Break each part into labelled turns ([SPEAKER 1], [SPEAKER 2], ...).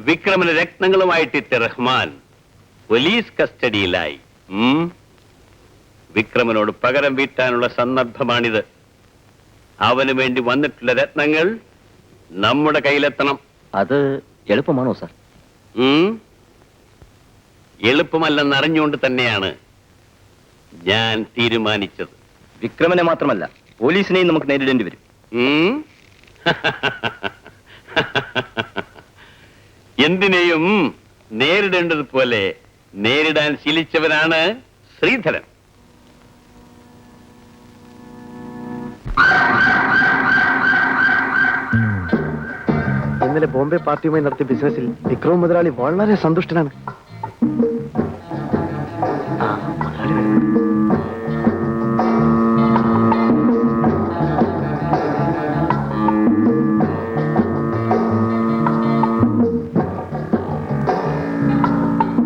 [SPEAKER 1] Vikraman രത്നങ്ങളുമായിട്ടെത്തിയ Rahman police കസ്റ്റഡിയിലായി. വിക്രമനോട് പകരം വീട്ടാനുള്ള സന്ദർഭമാണിത്. അവന് വേണ്ടി വന്നിട്ടുള്ള രത്നങ്ങൾ നമ്മുടെ കയ്യിലെത്തണം.
[SPEAKER 2] അത് എളുപ്പമാണോ സാർ?
[SPEAKER 1] എളുപ്പമല്ലെന്ന് അറിഞ്ഞുകൊണ്ട് തന്നെയാണ് ഞാൻ തീരുമാനിച്ചത്.
[SPEAKER 2] വിക്രമനെ മാത്രമല്ല, പോലീസിനെയും നമുക്ക് നേരിടേണ്ടി വരും.
[SPEAKER 1] എന്തിനേയും നേരിടേണ്ടതുപോലെ നേരിടാൻ ശീലിച്ചവനാണ് ശ്രീധരൻ.
[SPEAKER 3] ഇന്നലെ ബോംബെ പാർട്ടിയുമായി നടത്തിയ ബിസിനസ്സിൽ വിക്രം മുതലാളി വളരെ സന്തുഷ്ടനാണ്.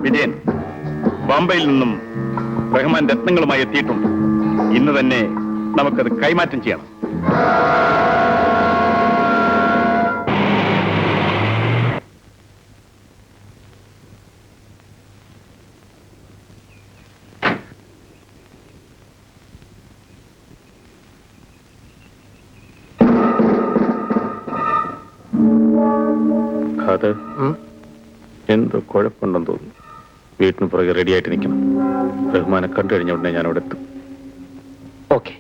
[SPEAKER 1] വിജയൻ, ബോംബെയിൽ നിന്നും റഹ്മാൻ രത്നങ്ങളുമായി എത്തിയിട്ടുണ്ട്. ഇന്ന് തന്നെ നമുക്കത് കൈമാറ്റം ചെയ്യണം. അത് എന്തോ കുഴപ്പമുണ്ടെന്ന് തോന്നുന്നു. വീട്ടിന് പുറകെ റെഡിയായിട്ട് നിൽക്കണം. റഹ്മാനെ കണ്ടു കഴിഞ്ഞ ഉടനെ ഞാൻ അവിടെ എത്തും.
[SPEAKER 3] ഓക്കെ.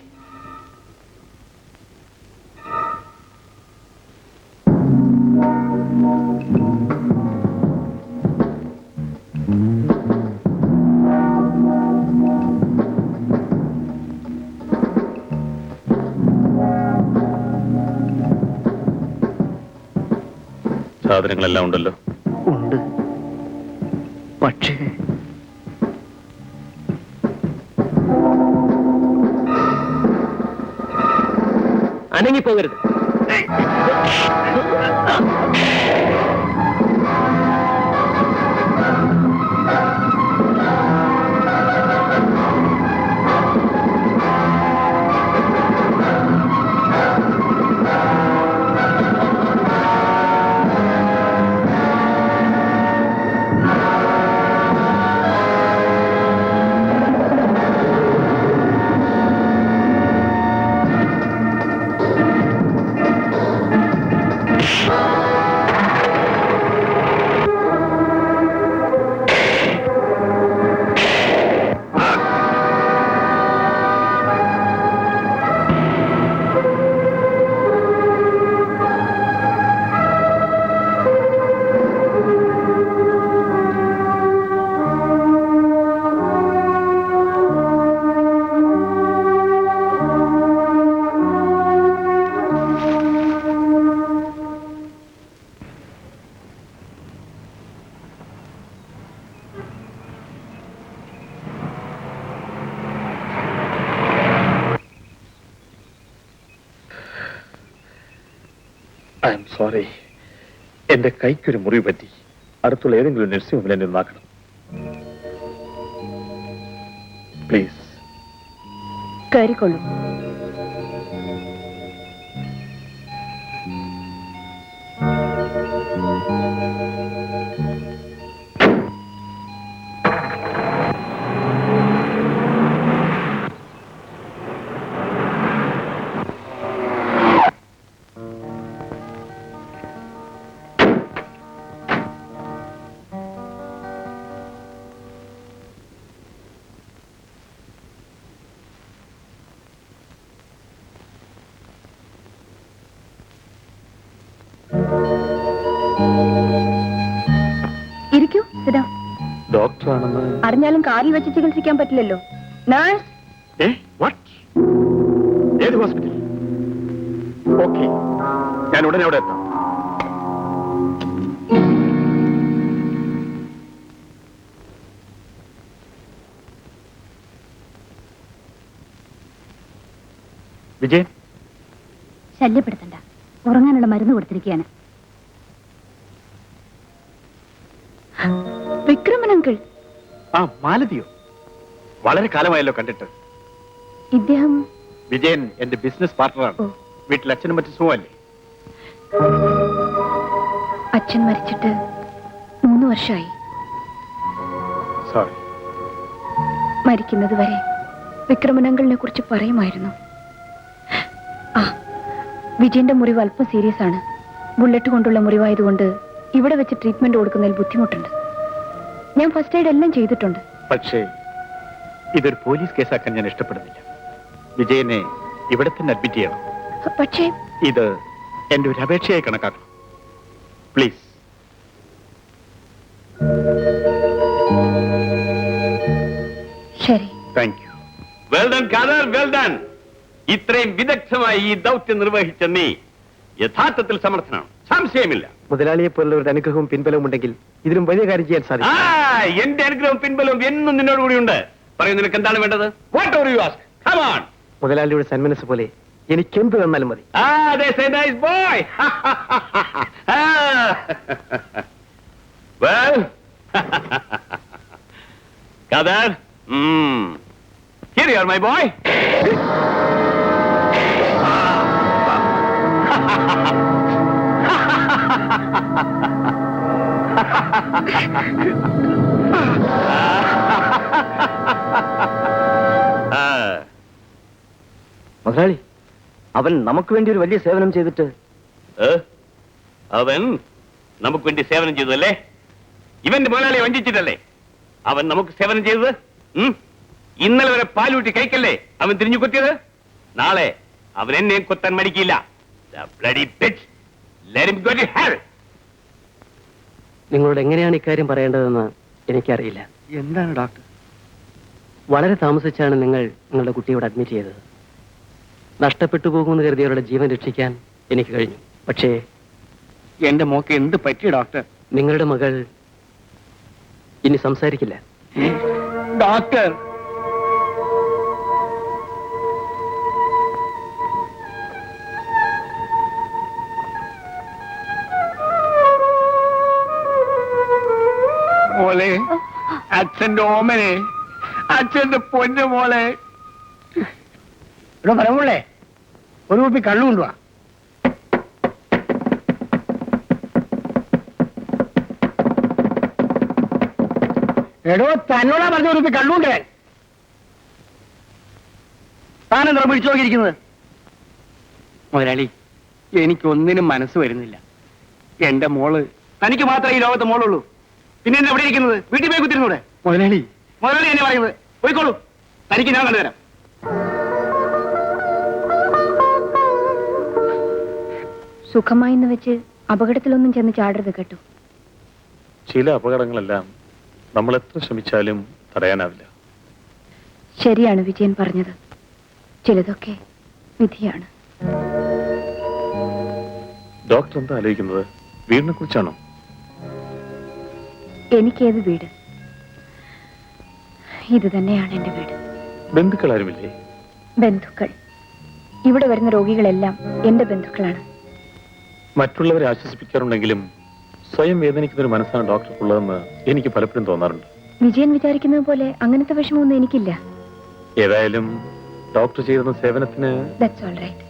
[SPEAKER 1] സാധനങ്ങളെല്ലാം ഉണ്ടല്ലോ?
[SPEAKER 3] ഉണ്ട്. പക്ഷേ
[SPEAKER 2] അനങ്ങിപ്പോകരുത്.
[SPEAKER 1] I am sorry. എന്റെ കൈക്കൊരു മുറിവ് പറ്റി. അടുത്തുള്ള ഏതെങ്കിലും നഴ്സിംഗ് ഹോമിൽ എന്നെ ഒന്നാക്കണം പ്ലീസ്.
[SPEAKER 4] കയറിക്കൊള്ളൂ. ഇരിക്കൂ.
[SPEAKER 1] ഡോക്ടറാണെന്ന്
[SPEAKER 4] അറിഞ്ഞാലും കാറിൽ വെച്ച് ചികിത്സിക്കാൻ പറ്റില്ലല്ലോ. നഴ്സ്.
[SPEAKER 1] ഏത് ഹോസ്പിറ്റൽ? ഓക്കെ, ഞാൻ ഉടനെ അവിടെ എത്താം. വിജയൻ,
[SPEAKER 4] ശല്യപ്പെടുത്തണ്ട. ഉറങ്ങാനുള്ള മരുന്ന് കൊടുത്തിരിക്കുകയാണ്. വിക്രമൻ അങ്കിൾ.
[SPEAKER 1] ആ, മാലതിയോ? വളരെ കാലമായല്ലോ കണ്ടിട്ട്.
[SPEAKER 4] ഇദ്ദേഹം
[SPEAKER 1] വിജയൻ എന്റെ ബിസിനസ് പാർട്ണറാണ്. വീട്ടിൽ അച്ഛനും മറ്റും സുഖമല്ലേ?
[SPEAKER 4] അച്ഛൻ മരിച്ചിട്ട് വർഷമായി.
[SPEAKER 1] സോറി.
[SPEAKER 4] മരിക്കുന്നത് വരെ വിക്രമനങ്കിളിനെ കുറിച്ച് പറയുമായിരുന്നു. ആ, വിജയന്റെ മുറിവ് അല്പം സീരിയസ് ആണ്. ബുള്ളറ്റ് കൊണ്ടുള്ള മുറിവായതുകൊണ്ട് ഇവിടെ വെച്ച് ട്രീറ്റ്മെന്റ് കൊടുക്കുന്നതിൽ ബുദ്ധിമുട്ടുണ്ട്. ഞാൻ ഫസ്റ്റ് എയ്ഡ് എല്ലാം ചെയ്തിട്ടുണ്ട്.
[SPEAKER 1] പക്ഷേ ഇതൊരു പോലീസ് കേസാക്കാൻ ഞാൻ ഇഷ്ടപ്പെടുന്നില്ല. വിജയനെ ഇവിടെ തന്നെ അഡ്മിറ്റ് ചെയ്യണം.
[SPEAKER 4] പക്ഷേ
[SPEAKER 1] ഇത് എന്റെ ഒരു അപേക്ഷയായി കണക്കാക്കണം. പ്ലീസ്.
[SPEAKER 4] ശരി.
[SPEAKER 1] Thank you.
[SPEAKER 2] Well done Khader, well done. ഇത്രയും വിദഗ്ധമായി ഈ ദൗത്യം നിർവഹിച്ച നീ യഥാർത്ഥത്തിൽ സമർത്ഥനാണ്, സംശയമില്ല.
[SPEAKER 3] മുതലാളിയെ പോലുള്ളവരുടെ അനുഗ്രഹവും പിൻബലവും ഉണ്ടെങ്കിൽ ഇതിലും വലിയ കാര്യം ചെയ്യാൻ സാധിക്കും.
[SPEAKER 2] എന്റെ അനുഗ്രഹവും പിൻബലവും എന്നും നിന്നോട് കൂടിയുണ്ട്. പറയൂ, നിനക്ക് എന്താണ് വേണ്ടത്? What are you ask? Come on.
[SPEAKER 3] മുതലാളിയുടെ സന്മനസ് പോലെ എനിക്ക് എന്ത് തന്നാലും മതി.
[SPEAKER 2] That's a nice boy. Well, Kader, here you are, my boy.
[SPEAKER 3] മുതലാളി,
[SPEAKER 2] അവൻ നമുക്ക് വേണ്ടി ഒരു വലിയ സേവനം ചെയ്തിട്ട് അവൻ നമുക്ക് വേണ്ടി സേവനം ചെയ്തതല്ലേ? ഇവന്റെ മുതലാളിയെ വഞ്ചിച്ചിട്ടല്ലേ അവൻ നമുക്ക് സേവനം ചെയ്തത്? ഇന്നലെ വരെ പാലൂട്ടി കഴിക്കല്ലേ അവൻ തിരിഞ്ഞു കൊത്തിയത്? നാളെ അവൻ എന്നെയും കൊത്താൻ മടിക്കില്ല.
[SPEAKER 3] നിങ്ങളോട് എങ്ങനെയാണ് ഇക്കാര്യം പറയേണ്ടതെന്ന് എനിക്കറിയില്ല.
[SPEAKER 5] എന്താണ് ഡോക്ടർ?
[SPEAKER 3] വളരെ താമസിച്ചാണ് നിങ്ങൾ നിങ്ങളുടെ കുട്ടിയോട് അഡ്മിറ്റ് ചെയ്തത്. നഷ്ടപ്പെട്ടു പോകുമെന്ന് കരുതിയവരുടെ ജീവൻ രക്ഷിക്കാൻ എനിക്ക് കഴിഞ്ഞു. പക്ഷേ
[SPEAKER 5] എന്റെ മോക്ക് എന്ത് പറ്റി ഡോക്ടർ?
[SPEAKER 3] നിങ്ങളുടെ മകൾ ഇനി സംസാരിക്കില്ല.
[SPEAKER 5] ഡോക്ടർ, മോളെ, അച്ഛന്റെ ഓമനെ, അച്ഛന്റെ പൊന്നു മോളെ. ഇവിടെ പറമ്പുള്ളേ, ഒരു കുപ്പി കള്ളു കൊണ്ടുവാ. എടോ, തന്നോടാ പറഞ്ഞ ഒരു കുപ്പി കള്ളുണ്ട്. താനെന്താ പിടിച്ചു നോക്കിയിരിക്കുന്നത്? മുതലാളി, എനിക്കൊന്നിനും മനസ്സ് വരുന്നില്ല. എന്റെ മോള്, തനിക്ക് മാത്രമേ ഈ ലോകത്ത് മോളുള്ളൂ. പിന്നെ എന്നെ എവിടെ ഇരിക്കുന്നത്? വീട്ടിൽ പോയി കുത്തിരുന്നൂടെ? മുതലാളി, മുതലാളി എന്നെ പറയുന്നത് പോയിക്കോളൂ. തനിക്ക് ഞാൻ കണ്ടുതരാം.
[SPEAKER 4] സുഖമായിന്ന് വെച്ച് അപകടത്തിലൊന്നും ചെന്ന് ചാടരുത് കേട്ടോ.
[SPEAKER 1] ചില അപകടങ്ങളെല്ലാം നമ്മൾ എത്ര ശ്രമിച്ചാലും തടയാനാവില്ല.
[SPEAKER 4] ശരിയാണ് വിജയൻ പറഞ്ഞത്. ചിലതൊക്കെ വിധിയാണ്.
[SPEAKER 1] ഡോക്ടർ എന്താ ആലോചിക്കുന്നത്? വീടിനെ കുറിച്ചാണോ?
[SPEAKER 4] എനിക്കേത് വീട്? ഇത് തന്നെയാണ് എന്റെ വീട്.
[SPEAKER 1] ബന്ധുക്കൾ ആരുമില്ലേ?
[SPEAKER 4] ബന്ധുക്കൾ, ഇവിടെ വരുന്ന രോഗികളെല്ലാം എന്റെ ബന്ധുക്കളാണ്.
[SPEAKER 1] മറ്റുള്ളവരെ ആശ്വസിപ്പിക്കാറുണ്ടെങ്കിലും സ്വയം വേദനിക്കുന്ന ഒരു മനസ്സാണ് ഡോക്ടർക്കുള്ളതെന്ന് എനിക്ക് പലപ്പോഴും തോന്നാറുണ്ട്.
[SPEAKER 4] വിജയൻ വിചാരിക്കുന്നത് പോലെ അങ്ങനത്തെ വിഷമമൊന്നും എനിക്കില്ല.
[SPEAKER 1] ഏതായാലും ഡോക്ടർ ചെയ്തിരുന്ന സേവനത്തിന്
[SPEAKER 4] ദാറ്റ്സ് ഓൾ റൈറ്റ്.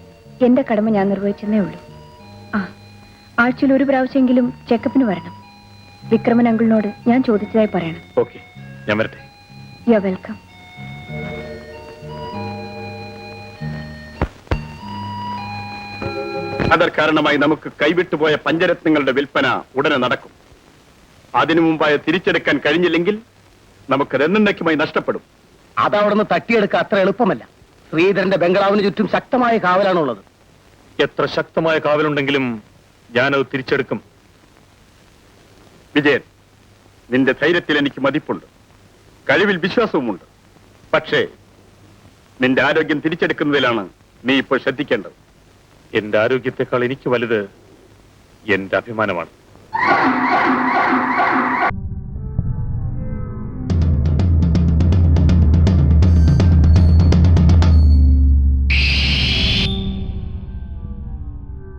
[SPEAKER 4] എന്റെ കടമ ഞാൻ നിർവഹിച്ചെന്നേ ഉള്ളൂ. ആ, ആഴ്ചയിൽ ഒരു പ്രാവശ്യമെങ്കിലും ചെക്കപ്പിന് വരണം. വിക്രമൻ അങ്കിളിനോട് ഞാൻ ചോദിച്ചതായി പറയണം.
[SPEAKER 1] ഓക്കെ, ഞാൻ വരട്ടെ.
[SPEAKER 4] You are welcome.
[SPEAKER 2] അതർ കാരണമായി നമുക്ക് കൈവിട്ടുപോയ പഞ്ചരത്നങ്ങളുടെ വിൽപ്പന ഉടനെ നടക്കും. അതിനു മുമ്പായി തിരിച്ചെടുക്കാൻ കഴിഞ്ഞില്ലെങ്കിൽ നമുക്കത് എന്നേക്കുമായി നഷ്ടപ്പെടും.
[SPEAKER 5] അതവിടുന്ന് തട്ടിയെടുക്കുക അത്ര എളുപ്പമല്ല. ശ്രീധരന്റെ ബംഗ്ലാവിന് ചുറ്റും ശക്തമായ കാവലാണുള്ളത്.
[SPEAKER 1] എത്ര ശക്തമായ കാവലുണ്ടെങ്കിലും ഞാനത് തിരിച്ചെടുക്കും.
[SPEAKER 2] വിജയൻ, നിന്റെ ധൈര്യത്തിൽ എനിക്ക് മതിപ്പുണ്ട്, കഴിവിൽ വിശ്വാസവുമുണ്ട്. പക്ഷേ നിന്റെ ആരോഗ്യം തിരിച്ചെടുക്കുന്നതിലാണ് നീ ഇപ്പോൾ ശ്രദ്ധിക്കേണ്ടത്.
[SPEAKER 1] എന്റെ ആരോഗ്യത്തെക്കാൾ എനിക്ക് വലുത് എന്റെ അഭിമാനമാണ്.